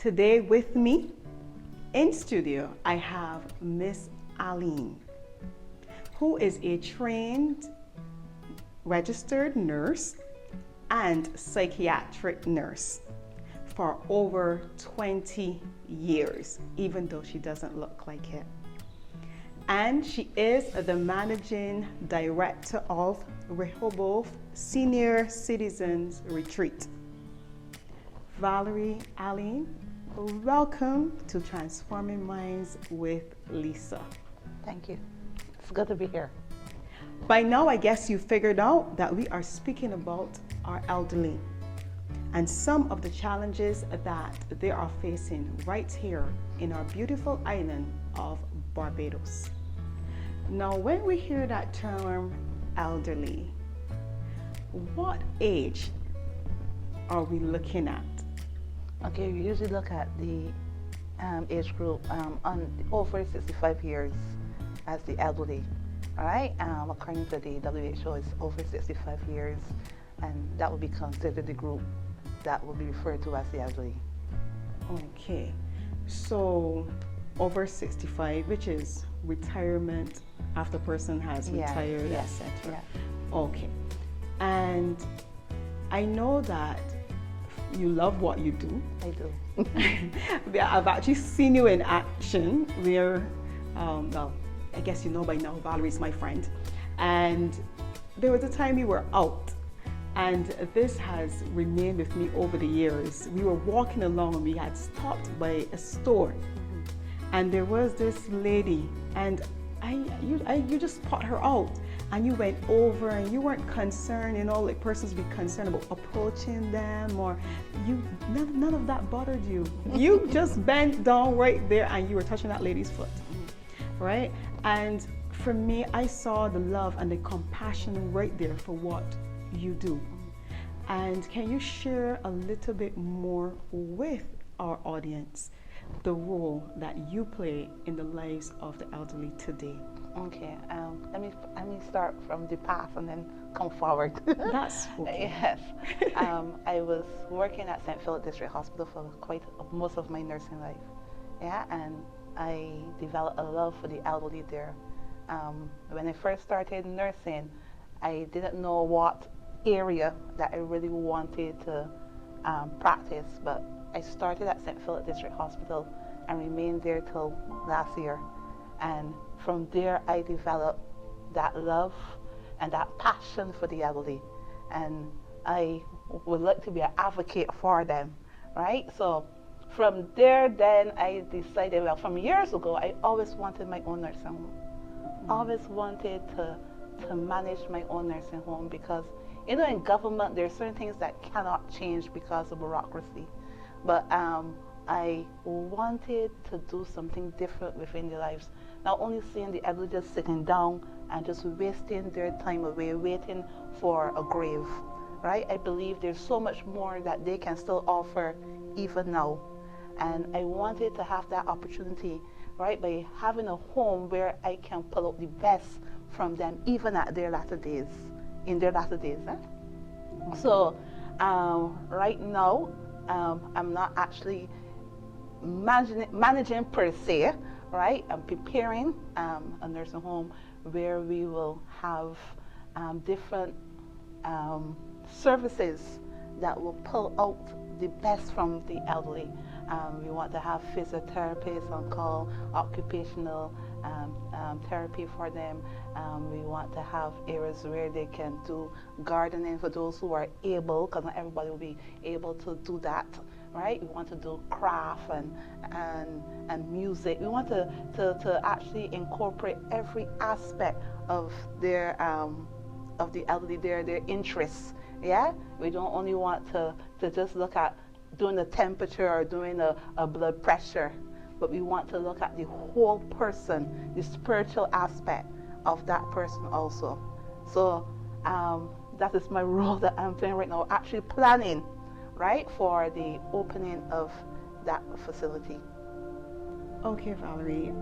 Today with me in studio, I have Miss Alleyne, who is a trained registered nurse and psychiatric nurse for over 20 years, even though she doesn't look like it. And she is the managing director of Rehoboth Senior Citizens Retreat. Valerie Alleyne, welcome to Transforming Minds with Lisa. Thank you. It's good to be here. By now, I guess you figured out that we are speaking about our elderly and some of the challenges that they are facing right here in our beautiful island of Barbados. Now, when we hear that term elderly, what age are we looking at? Okay, we usually look at the age group on over 65 years as the elderly. All right, according to the WHO, it's over 65 years, and that would be considered the group that will be referred to as the elderly. Okay, so over 65, which is retirement after person has retired, etc. Yeah. Okay, and I know that you love what you do. I do. I've actually seen you in action where, well, I guess you know by now, Valerie's my friend. And there was a time we were out, and this has remained with me over the years. We were walking along and we had stopped by a store, and there was this lady, and you just spot her out, and you went over and you weren't concerned, you know, like persons be concerned about approaching them, or none of that bothered you. You just bent down right there and you were touching that lady's foot, right? And for me, I saw the love and the compassion right there for what you do. And can you share a little bit more with our audience the role that you play in the lives of the elderly today? Okay, let me start from the past and then come forward. That's okay. Yes. I was working at St. Philip District Hospital for most of my nursing life. Yeah, and I developed a love for the elderly there. When I first started nursing, I didn't know what area that I really wanted to practice, but I started at St. Philip District Hospital and remained there till last year. And from there, I developed that love and that passion for the elderly. And I would like to be an advocate for them, right? So from there, then I decided, well, from years ago, I always wanted my own nursing home. Always wanted to manage my own nursing home because, you know, in government, there are certain things that cannot change because of bureaucracy. But I wanted to do something different within their lives. Not only seeing the elderly just sitting down and just wasting their time away, waiting for a grave, right? I believe there's so much more that they can still offer even now. And I wanted to have that opportunity, right, by having a home where I can pull out the best from them, even at their latter days, in their latter days. So right now, I'm not actually managing per se, right? I'm preparing a nursing home where we will have different services that will pull out the best from the elderly. We want to have physiotherapists on call, occupational therapy for them. We want to have areas where they can do gardening for those who are able, because not everybody will be able to do that, right? We want to do craft and music. We want to actually incorporate every aspect of their of the elderly, their interests. Yeah, we don't only want to just look at doing the temperature or doing a blood pressure, but we want to look at the whole person, the spiritual aspect of that person also. So that is my role that I'm playing right now, actually planning, right, for the opening of that facility. Okay, Valerie,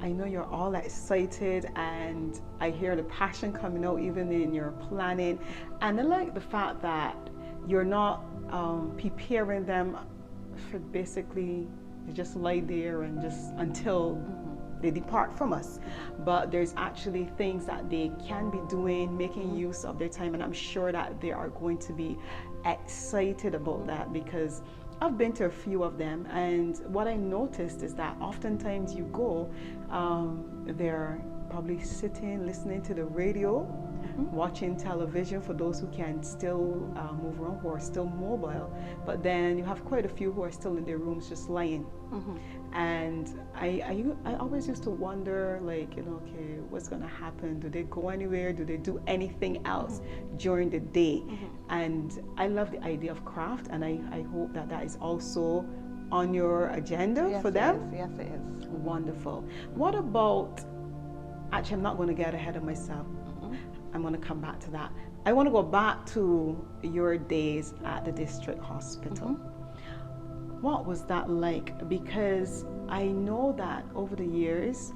I know you're all excited, and I hear the passion coming out even in your planning, and I like the fact that you're not preparing them for basically they just lie there and just until they depart from us. But there's actually things that they can be doing, making use of their time, and I'm sure that they are going to be excited about that, because I've been to a few of them, and what I noticed is that oftentimes you go, they're probably sitting, listening to the radio, watching television for those who can still move around, who are still mobile. But then you have quite a few who are still in their rooms just lying. And I always used to wonder, like, okay, what's going to happen? Do they go anywhere? Do they do anything else during the day? And I love the idea of craft, and I hope that that is also on your agenda for them. Yes, it is. Wonderful. What about, actually, I'm not going to get ahead of myself. I'm going to come back to that. I want to go back to your days at the district hospital. What was that like? Because I know that over the years,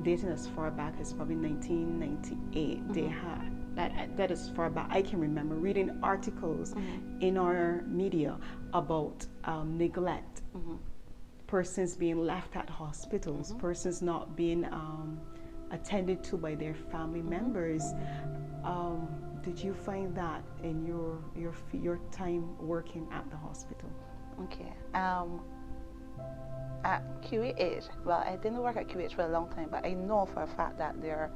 dating as far back as probably 1998, they had, that is far back. I can remember reading articles in our media about neglect, persons being left at hospitals, persons not being attended to by their family members. Did you find that in your time working at the hospital? Okay. At QEH, well, I didn't work at QEH for a long time, but I know for a fact that there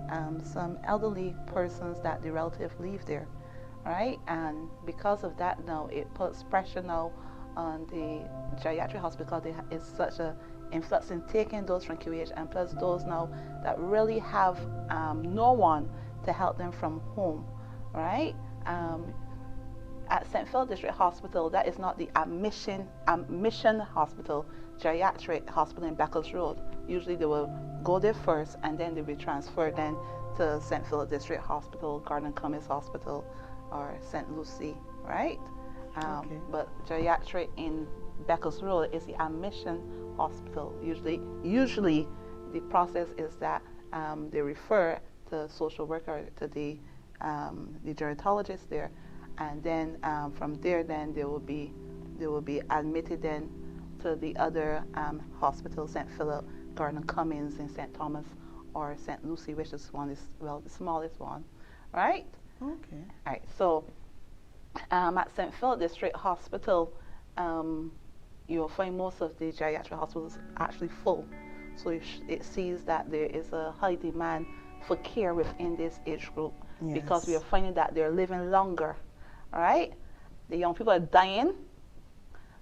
are some elderly persons that the relative leave there, right? And because of that now, it puts pressure now on the geriatric hospital. It's such a influx in taking those from QEH, and plus those now that really have no one to help them from home, right? At St. Philip District Hospital, that is not the admission hospital, geriatric hospital in Beckles Road. Usually they will go there first, and then they'll be transferred then to St. Philip District Hospital, Garden Cummings Hospital, or St. Lucie, right? But geriatric in Beckles Road is the admission hospital. Usually the process is that they refer the social worker to the gerontologist there, and then from there then they will be admitted then to the other hospital, St. Philip, Garden Cummings in St. Thomas, or St. Lucie, which is the smallest one, right? Okay. All right. So at St. Philip District Hospital, you'll find most of the geriatric hospitals actually full. So it sees that there is a high demand for care within this age group, because we are finding that they're living longer, right? The young people are dying,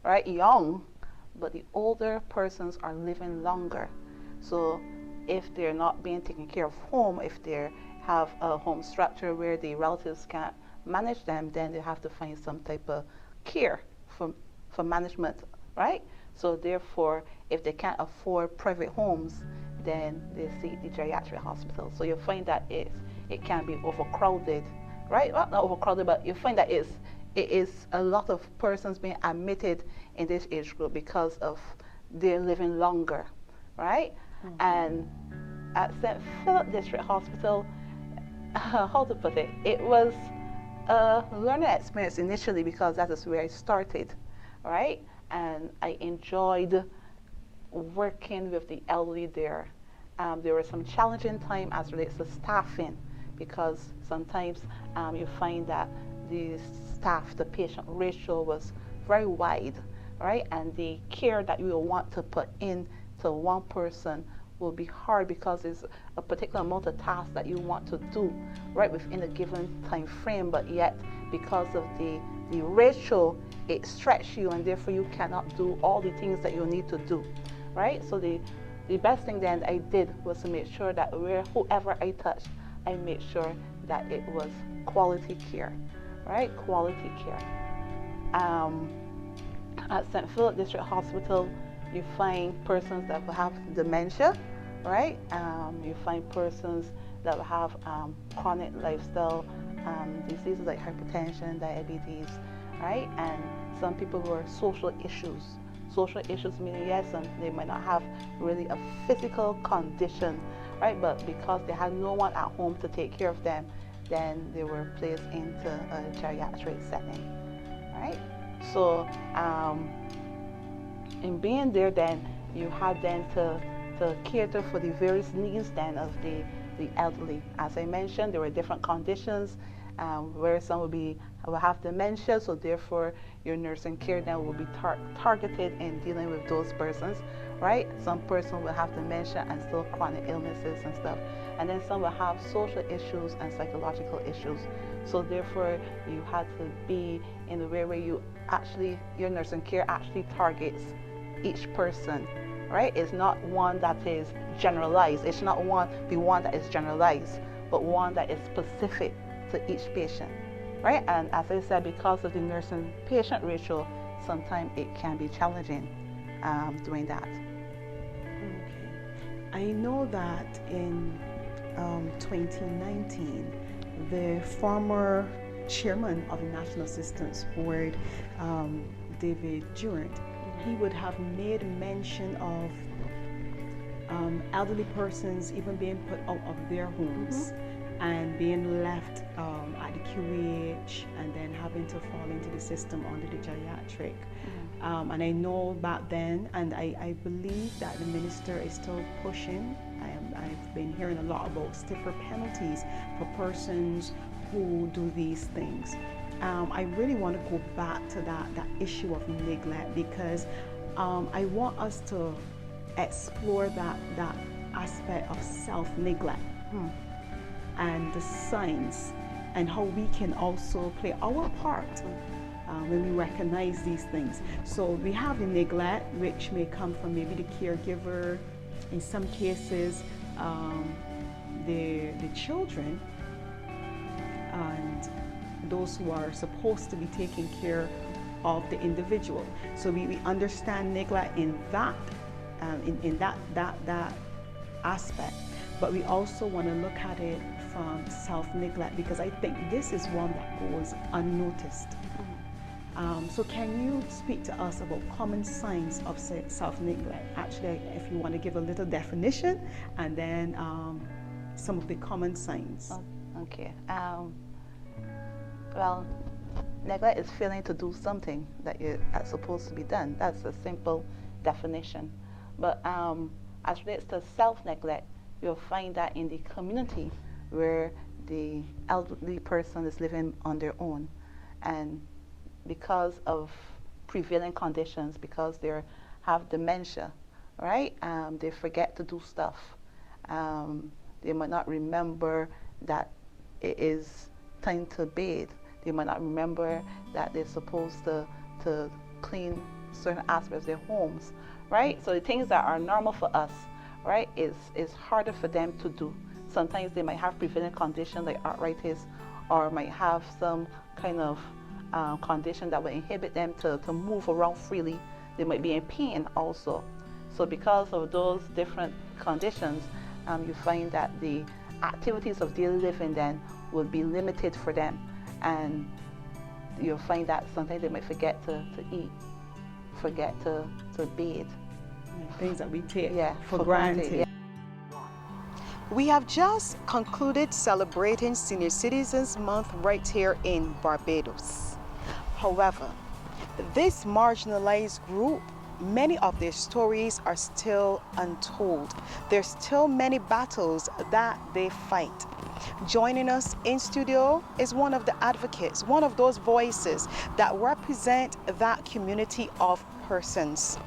right? Young, but the older persons are living longer. So if they're not being taken care of home, if they have a home structure where the relatives can't manage them, then they have to find some type of care for management, right? So therefore, if they can't afford private homes, then they seek the geriatric hospital. So you'll find that it can be overcrowded, right? Well, not overcrowded, but you find that it is a lot of persons being admitted in this age group because of their living longer, right? And at St. Philip District Hospital, how to put it, it was a learning experience initially, because that is where I started, right? And I enjoyed working with the elderly there. There were some challenging times as relates to staffing, because sometimes you find that the staff-to-patient ratio was very wide, right? And the care that you will want to put in to one person will be hard, because there's a particular amount of tasks that you want to do right within a given time frame, but yet because of the ratio, it stretches you, and therefore you cannot do all the things that you need to do, right? So the best thing then I did was to make sure that whoever I touched, I made sure that it was quality care, right? Quality care. At St. Philip District Hospital, you find persons that will have dementia, right? You find persons that will have chronic lifestyle diseases like hypertension, diabetes, right? And some people who are social issues. Social issues meaning, yes, they might not have really a physical condition, right? But because they had no one at home to take care of them, then they were placed into a geriatric setting, right? So in being there, then you had then to cater for the various needs then of the elderly. As I mentioned, there were different conditions where some will have dementia, so therefore your nursing care then will be targeted in dealing with those persons, right? Some person will have dementia and still chronic illnesses and stuff, and then some will have social issues and psychological issues. So therefore you had to be in a way where your nursing care actually targets each person, right? It's not one that is generalized. It's not the one that is generalized, but one that is specific to each patient, right? And as I said, because of the nursing patient ratio, sometimes it can be challenging doing that. Okay. I know that in 2019, the former chairman of the National Assistance Board, David Durant, he would have made mention of elderly persons even being put out of their homes and being left at the QAH and then having to fall into the system under the geriatric. And I know back then, and I believe that the minister is still pushing. I've been hearing a lot about stiffer penalties for persons who do these things. I really want to go back to that issue of neglect, because I want us to explore that aspect of self-neglect and the signs and how we can also play our part when we recognize these things. So we have the neglect, which may come from maybe the caregiver, in some cases the children, and those who are supposed to be taking care of the individual. So we understand neglect in that that aspect, but we also want to look at it from self-neglect, because I think this is one that goes unnoticed. So can you speak to us about common signs of self-neglect? Actually, if you want to give a little definition, and then some of the common signs. Okay. Well, neglect is failing to do something that's supposed to be done. That's a simple definition. But as relates to self-neglect, you'll find that in the community where the elderly person is living on their own, and because of prevailing conditions, because they have dementia, right? They forget to do stuff. They might not remember that it is time to bathe. They might not remember that they're supposed to clean certain aspects of their homes, right? So the things that are normal for us, right, is harder for them to do. Sometimes they might have prevailing condition like arthritis, or might have some kind of condition that will inhibit them to move around freely. They might be in pain also. So because of those different conditions, you find that the activities of daily living then will be limited for them, and you'll find that sometimes they might forget to eat, forget to bathe. Things that we take for granted. granted. We have just concluded celebrating Senior Citizens Month right here in Barbados. However, this marginalized group, many of their stories are still untold. There's still many battles that they fight. Joining us in studio is one of the advocates, one of those voices that represent that community of persons.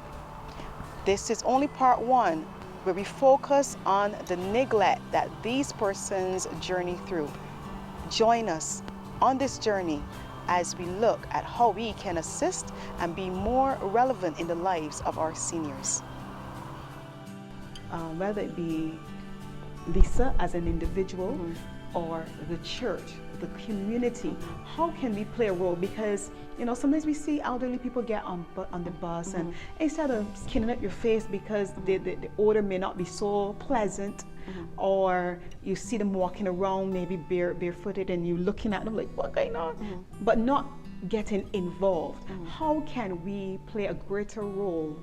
This is only part one, where we focus on the neglect that these persons journey through. Join us on this journey as we look at how we can assist and be more relevant in the lives of our seniors. Whether it be Lisa as an individual or the church, the community, how can we play a role? Because sometimes we see elderly people get on the bus and instead of skinning up your face because the odor may not be so pleasant, or you see them walking around maybe barefooted and you looking at them like, what's going on? But not getting involved. How can we play a greater role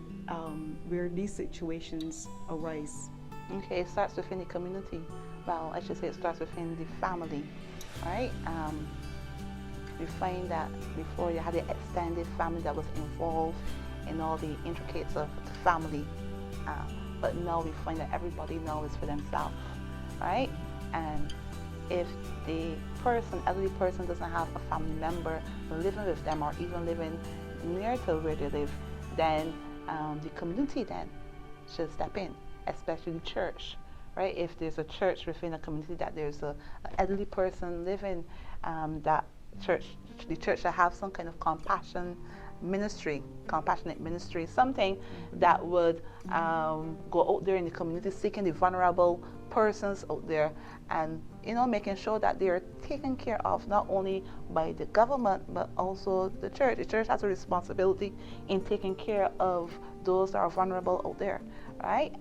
where these situations arise? Okay, it starts within the community. Well, I should say it starts within the family, right? we find that before you had the extended family that was involved in all the intricacies of the family, but now we find that everybody now is for themselves, right? And if the elderly person doesn't have a family member living with them or even living near to where they live, then the community then should step in, especially the church, right? If there's a church within a community that there's an elderly person living, the church should have some kind of compassionate ministry, something that would go out there in the community seeking the vulnerable persons out there, and making sure that they're taken care of not only by the government but also the church. The church has a responsibility in taking care of those that are vulnerable out there, right?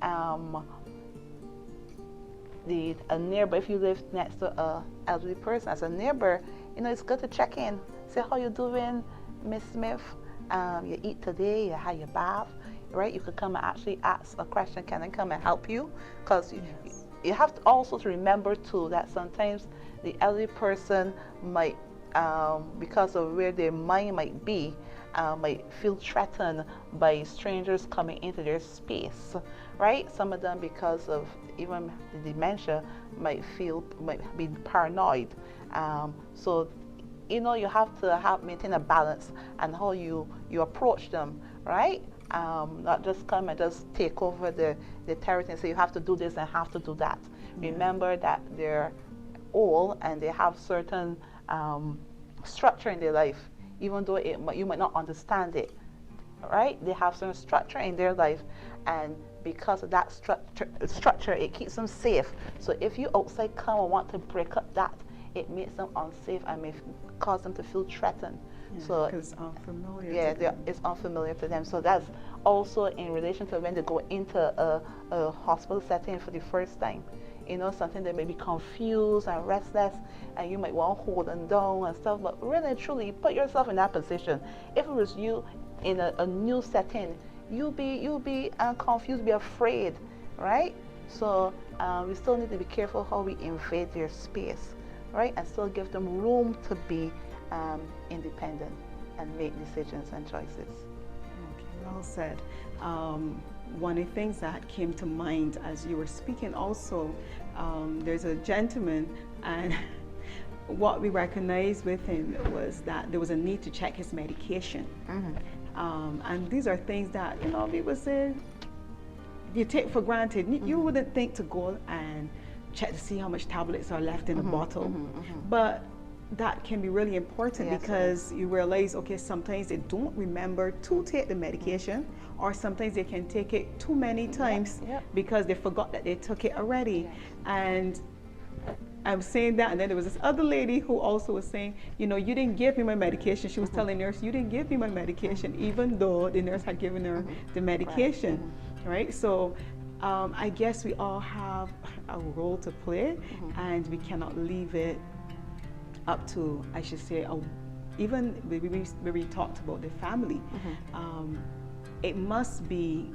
A neighbor, if you live next to an elderly person, as a neighbor, it's good to check in, say, how you doing, Miss Smith? You eat today, you had your bath, right? You could come and actually ask a question, can I come and help you? Because you have to also to remember too that sometimes the elderly person might, because of where their mind might be, might feel threatened by strangers coming into their space, right? Some of them, because of even the dementia, might be paranoid. So you have to maintain a balance and how you approach them, right? Not just come and just take over the territory and say you have to do this and have to do that. Remember that they're old and they have certain structure in their life, even though you might not understand it, right? They have certain structure in their life, and because of that structure, it keeps them safe. So if you outside come and want to break up that, it makes them unsafe and may cause them to feel threatened. So it's unfamiliar. It's unfamiliar to them. So that's also in relation to when they go into a hospital setting for the first time. Something they may be confused and restless, and you might want to hold them down and stuff. But really, truly, put yourself in that position. If it was you in a new setting, you'll be confused, be afraid, right? So we still need to be careful how we invade their space, right? And still give them room to be independent and make decisions and choices. Okay, well said. One of the things that came to mind as you were speaking also, there's a gentleman, and what we recognized with him was that there was a need to check his medication. And these are things that, people say you take for granted. You wouldn't think to go and check to see how much tablets are left in the bottle. But that can be really important, because you realize, okay, sometimes they don't remember to take the medication, or sometimes they can take it too many times because they forgot that they took it already. And I'm saying that, and then there was this other lady who also was saying, you didn't give me my medication. She was telling the nurse, you didn't give me my medication, even though the nurse had given her the medication, right? So I guess we all have a role to play, and we cannot leave it up to, I should say, even when we talked about the family, it must be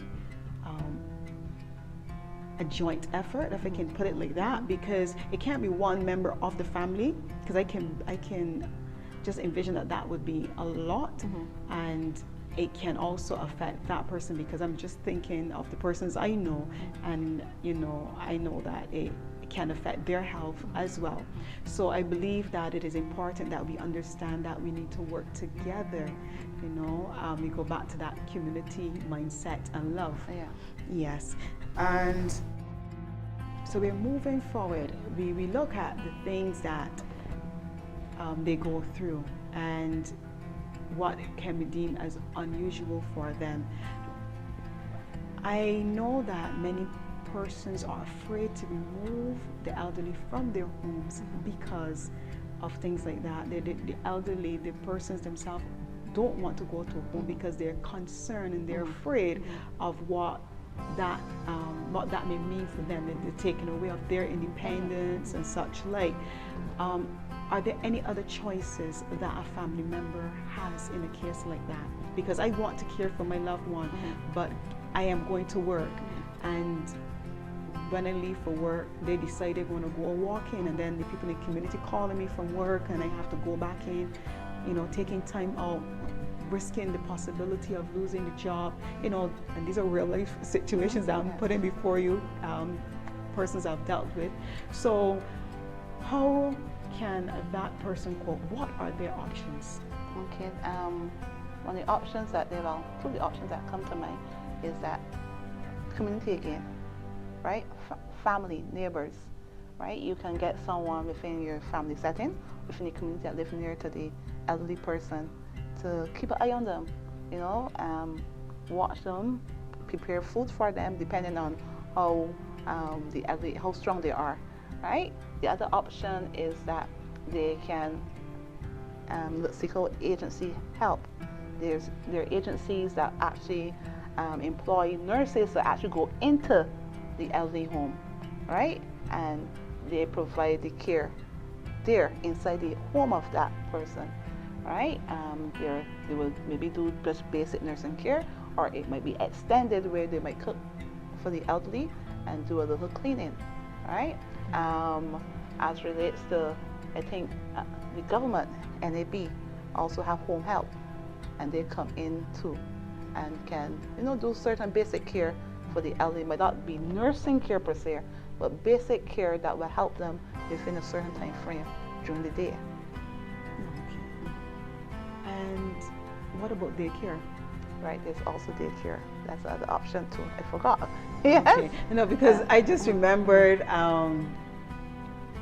a joint effort, if I can put it like that, because it can't be one member of the family, because I can just envision that would be a lot, and it can also affect that person, because I'm just thinking of the persons I know, and I know that it can affect their health as well. So I believe that it is important that we understand that we need to work together. We go back to that community mindset and love. Yes. And so we're moving forward. We look at the things that they go through and what can be deemed as unusual for them. I know that many persons are afraid to remove the elderly from their homes because of things like that. The elderly, the persons themselves don't want to go to a home because they're concerned and they're afraid of what that may mean for them. They're taken away of their independence and such like. Are there any other choices that a family member has in a case like that? Because I want to care for my loved one, but I am going to work, and when I leave for work, they decide they're going to go walking, and then the people in the community calling me from work, and I have to go back in. taking time out, risking the possibility of losing the job, and these are real life situations that I'm putting before you, persons I've dealt with. So how can that person cope? What are their options? Okay, one of the options two of the options that come to mind is that community again, right? Family, neighbors, right? You can get someone within your family setting, within the community that lives near to the elderly person, to keep an eye on them, watch them, prepare food for them, depending on how the elderly, how strong they are, right? The other option is that they can seek out agency help. There are agencies that actually employ nurses to actually go into the elderly home, right? And they provide the care there inside the home of that person, right? They will maybe do just basic nursing care, or it might be extended where they might cook for the elderly and do a little cleaning, right? As relates to, I think the government, NAB, also have home help, and they come in too and can do certain basic care for the elderly. Might not be nursing care per se, but basic care that will help them within a certain time frame during the day. Okay. And what about daycare? Right, there's also daycare. That's the other option too. I forgot. Yes. Okay. Because I just remembered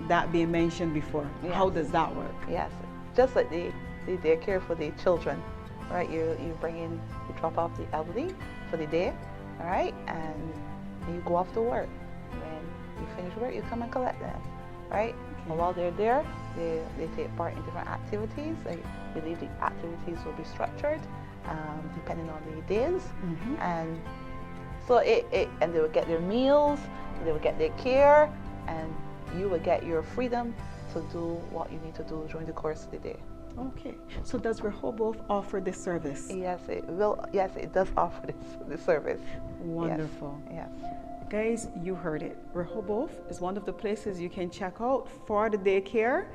that being mentioned before. Yes. How does that work? Yes, just like the daycare for the children, right? You drop off the elderly for the day, all right, and you go off to work. When you finish work, you come and collect them, right? Okay. And while they're there, they take part in different activities. I believe the activities will be structured depending on the days, and so and they will get their meals, they will get their care, and you will get your freedom to do what you need to do during the course of the day. Okay. So does Rehoboth offer this service? Yes, it will. Yes, it does offer this service. Wonderful. Yes. Guys, you heard it. Rehoboth is one of the places you can check out for the daycare,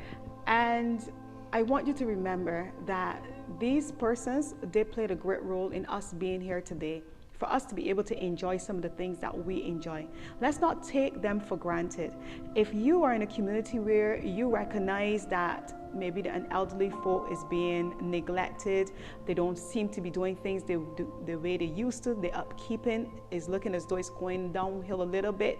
and I want you to remember that these persons, they played a great role in us being here today, for us to be able to enjoy some of the things that we enjoy. Let's not take them for granted. If you are in a community where you recognize that maybe an elderly folk is being neglected, they don't seem to be doing things the way they used to, the upkeeping is looking as though it's going downhill a little bit,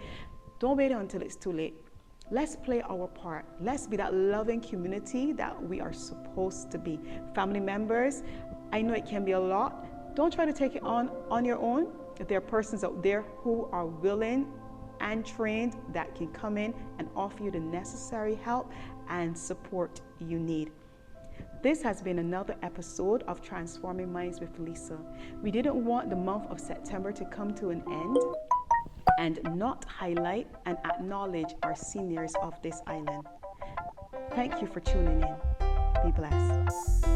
don't wait until it's too late. Let's play our part. Let's be that loving community that we are supposed to be. Family members, I know it can be a lot. Don't try to take it on your own. If there are persons out there who are willing and trained that can come in and offer you the necessary help and support you need. This has been another episode of Transforming Minds with Lisa. We didn't want the month of September to come to an end and not highlight and acknowledge our seniors of this island. Thank you for tuning in. Be blessed.